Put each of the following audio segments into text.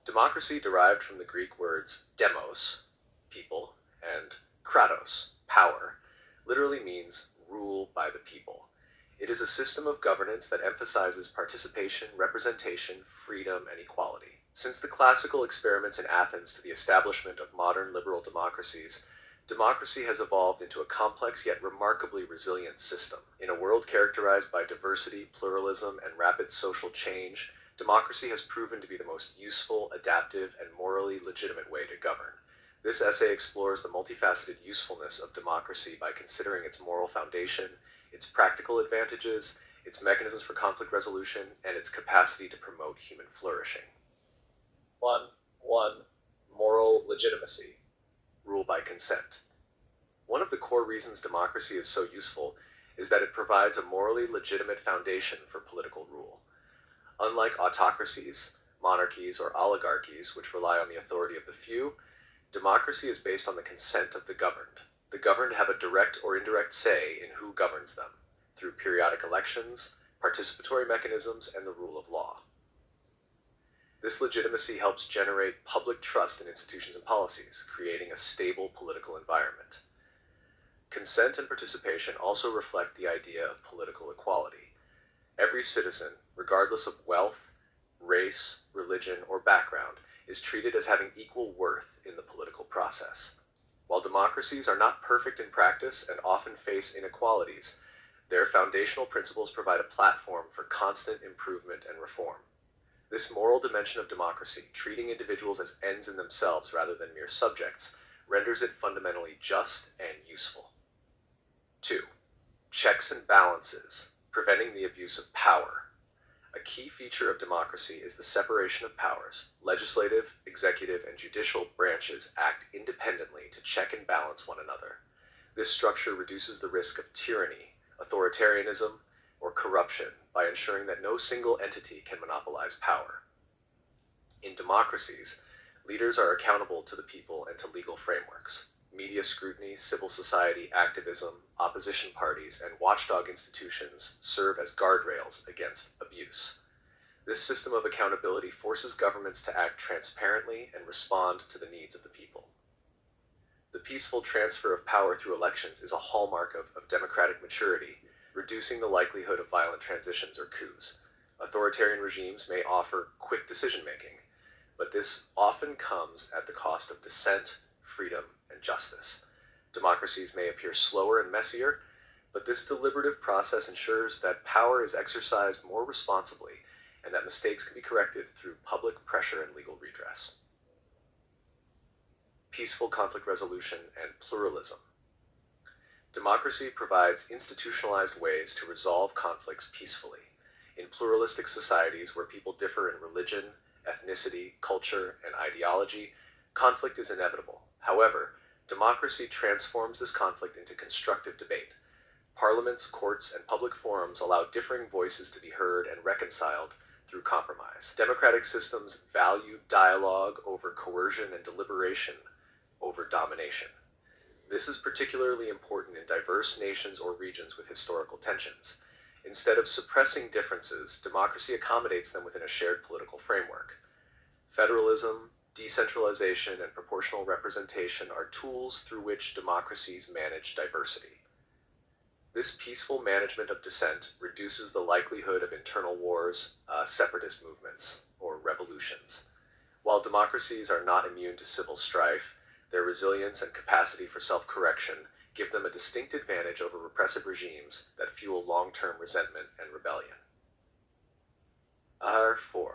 Democracy derived from the Greek words demos, people, and kratos, power, literally means rule by the people. It is a system of governance that emphasizes participation, representation, freedom, and equality. Since the classical experiments in Athens to the establishment of modern liberal democracies, democracy has evolved into a complex yet remarkably resilient system. In a world characterized by diversity, pluralism, and rapid social change, democracy has proven to be the most useful, adaptive, and morally legitimate way to govern. This essay explores the multifaceted usefulness of democracy by considering its moral foundation, its practical advantages, its mechanisms for conflict resolution, and its capacity to promote human flourishing. 1. Moral legitimacy. Rule by consent. One of the core reasons democracy is so useful is that it provides a morally legitimate foundation for political rule. Unlike autocracies, monarchies, or oligarchies, which rely on the authority of the few, democracy is based on the consent of the governed. The governed have a direct or indirect say in who governs them, through periodic elections, participatory mechanisms, and the rule of law. This legitimacy helps generate public trust in institutions and policies, creating a stable political environment. Consent and participation also reflect the idea of political equality. Every citizen, regardless of wealth, race, religion, or background, is treated as having equal worth in the political process. While democracies are not perfect in practice and often face inequalities, their foundational principles provide a platform for constant improvement and reform. This moral dimension of democracy, treating individuals as ends in themselves rather than mere subjects, renders it fundamentally just and useful. 2. Checks and balances, preventing the abuse of power. A key feature of democracy is the separation of powers. Legislative, executive, and judicial branches act independently to check and balance one another. This structure reduces the risk of tyranny, authoritarianism, or corruption by ensuring that no single entity can monopolize power. In democracies, leaders are accountable to the people and to legal frameworks. Media scrutiny, civil society activism, opposition parties, and watchdog institutions serve as guardrails against abuse. This system of accountability forces governments to act transparently and respond to the needs of the people. The peaceful transfer of power through elections is a hallmark of democratic maturity, reducing the likelihood of violent transitions or coups. Authoritarian regimes may offer quick decision-making, but this often comes at the cost of dissent, freedom, and justice. Democracies may appear slower and messier, but this deliberative process ensures that power is exercised more responsibly and that mistakes can be corrected through public pressure and legal redress. Peaceful conflict resolution and pluralism. Democracy provides institutionalized ways to resolve conflicts peacefully. In pluralistic societies where people differ in religion, ethnicity, culture, and ideology, conflict is inevitable. However, democracy transforms this conflict into constructive debate. Parliaments, courts, and public forums allow differing voices to be heard and reconciled through compromise. Democratic systems value dialogue over coercion and deliberation over domination. This is particularly important in diverse nations or regions with historical tensions. Instead of suppressing differences, democracy accommodates them within a shared political framework. Federalism, decentralization, and proportional representation are tools through which democracies manage diversity. This peaceful management of dissent reduces the likelihood of internal wars, separatist movements, or revolutions. While democracies are not immune to civil strife, their resilience and capacity for self-correction give them a distinct advantage over repressive regimes that fuel long-term resentment and rebellion. R4.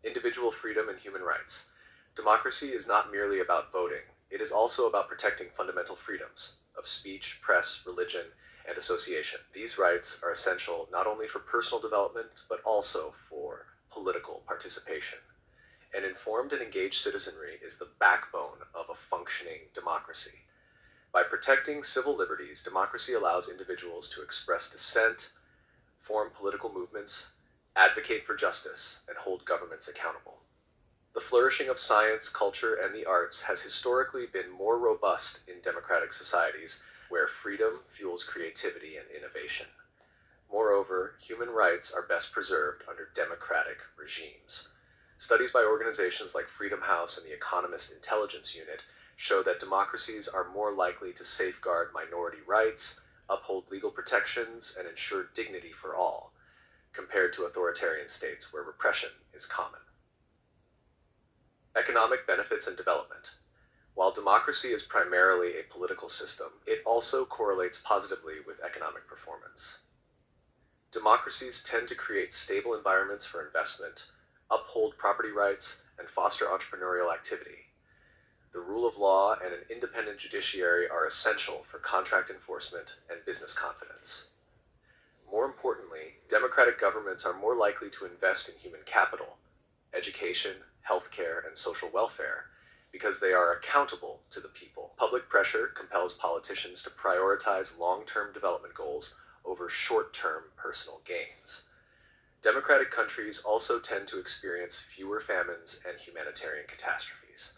Individual freedom and human rights. Democracy is not merely about voting, it is also about protecting fundamental freedoms of speech, press, religion, and association. These rights are essential not only for personal development, but also for political participation. An informed and engaged citizenry is the backbone of a functioning democracy. By protecting civil liberties, democracy allows individuals to express dissent, form political movements, advocate for justice, and hold governments accountable. The flourishing of science, culture, and the arts has historically been more robust in democratic societies where freedom fuels creativity and innovation. Moreover, human rights are best preserved under democratic regimes. Studies by organizations like Freedom House and the Economist Intelligence Unit show that democracies are more likely to safeguard minority rights, uphold legal protections, and ensure dignity for all, compared to authoritarian states where repression is common. Economic benefits and development. While democracy is primarily a political system, it also correlates positively with economic performance. Democracies tend to create stable environments for investment, uphold property rights, and foster entrepreneurial activity. The rule of law and an independent judiciary are essential for contract enforcement and business confidence. More importantly, democratic governments are more likely to invest in human capital, education, healthcare, and social welfare, because they are accountable to the people. Public pressure compels politicians to prioritize long-term development goals over short-term personal gains. Democratic countries also tend to experience fewer famines and humanitarian catastrophes.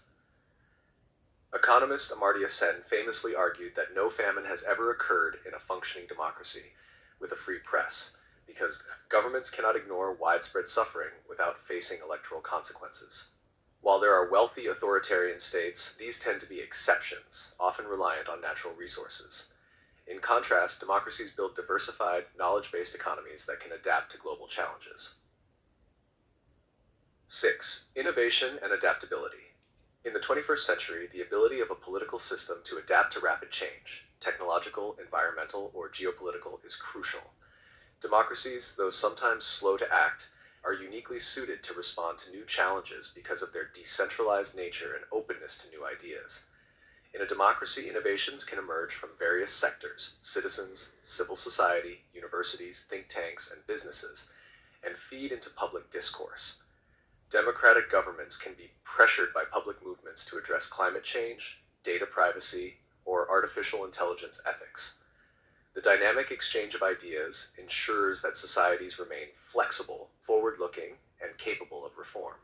Economist Amartya Sen famously argued that no famine has ever occurred in a functioning democracy with a free press, because governments cannot ignore widespread suffering without facing electoral consequences. While there are wealthy authoritarian states, these tend to be exceptions, often reliant on natural resources. In contrast, democracies build diversified, knowledge-based economies that can adapt to global challenges. 6. Innovation and adaptability. In the 21st century, the ability of a political system to adapt to rapid change, technological, environmental, or geopolitical, is crucial. Democracies, though sometimes slow to act, are uniquely suited to respond to new challenges because of their decentralized nature and openness to new ideas. In a democracy, innovations can emerge from various sectors: citizens, civil society, universities, think tanks, and businesses, and feed into public discourse. Democratic governments can be pressured by public movements to address climate change, data privacy, or artificial intelligence ethics. The dynamic exchange of ideas ensures that societies remain flexible, forward-looking, and capable of reform.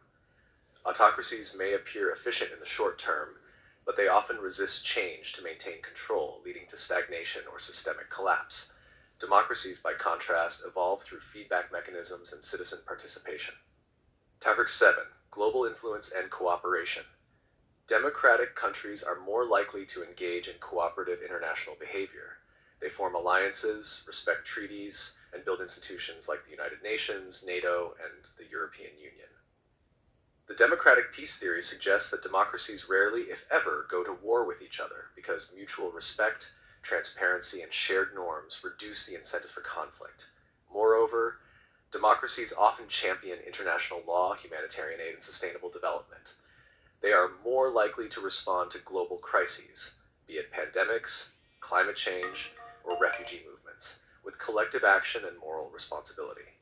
Autocracies may appear efficient in the short term, but they often resist change to maintain control, leading to stagnation or systemic collapse. Democracies, by contrast, evolve through feedback mechanisms and citizen participation. Topic 7. Global influence and cooperation. Democratic countries are more likely to engage in cooperative international behavior. They form alliances, respect treaties, and build institutions like the United Nations, NATO, and the European Union. The democratic peace theory suggests that democracies rarely, if ever, go to war with each other because mutual respect, transparency, and shared norms reduce the incentive for conflict. Moreover, democracies often champion international law, humanitarian aid, and sustainable development. They are more likely to respond to global crises, be it pandemics, climate change, or refugee movements, with collective action and moral responsibility.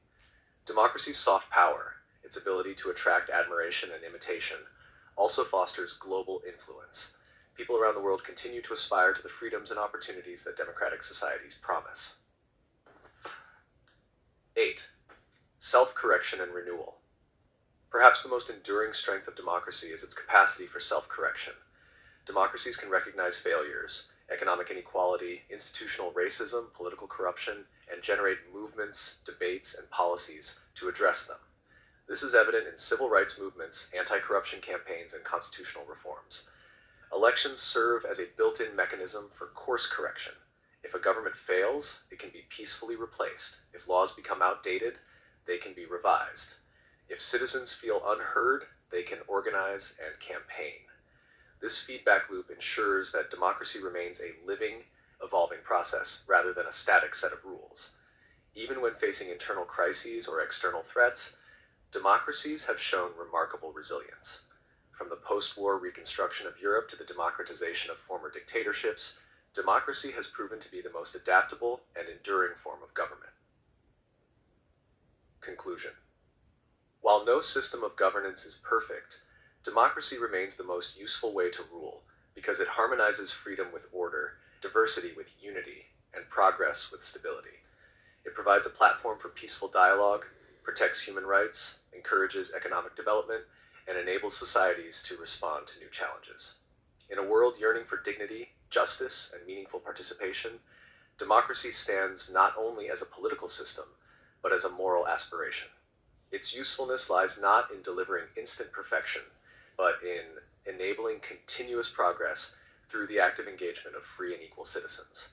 Democracy's soft power, its ability to attract admiration and imitation, also fosters global influence. People around the world continue to aspire to the freedoms and opportunities that democratic societies promise. 8. Self-correction and renewal. Perhaps the most enduring strength of democracy is its capacity for self-correction. Democracies can recognize failures, economic inequality, institutional racism, political corruption, and generate movements, debates, and policies to address them. This is evident in civil rights movements, anti-corruption campaigns, and constitutional reforms. Elections serve as a built-in mechanism for course correction. If a government fails, it can be peacefully replaced. If laws become outdated, they can be revised. If citizens feel unheard, they can organize and campaign. This feedback loop ensures that democracy remains a living, evolving process rather than a static set of rules. Even when facing internal crises or external threats, democracies have shown remarkable resilience. From the post-war reconstruction of Europe to the democratization of former dictatorships, democracy has proven to be the most adaptable and enduring form of government. Conclusion. While no system of governance is perfect, democracy remains the most useful way to rule because it harmonizes freedom with order, diversity with unity, and progress with stability. It provides a platform for peaceful dialogue, protects human rights, encourages economic development, and enables societies to respond to new challenges. In a world yearning for dignity, justice, and meaningful participation, democracy stands not only as a political system, but as a moral aspiration. Its usefulness lies not in delivering instant perfection, but in enabling continuous progress through the active engagement of free and equal citizens.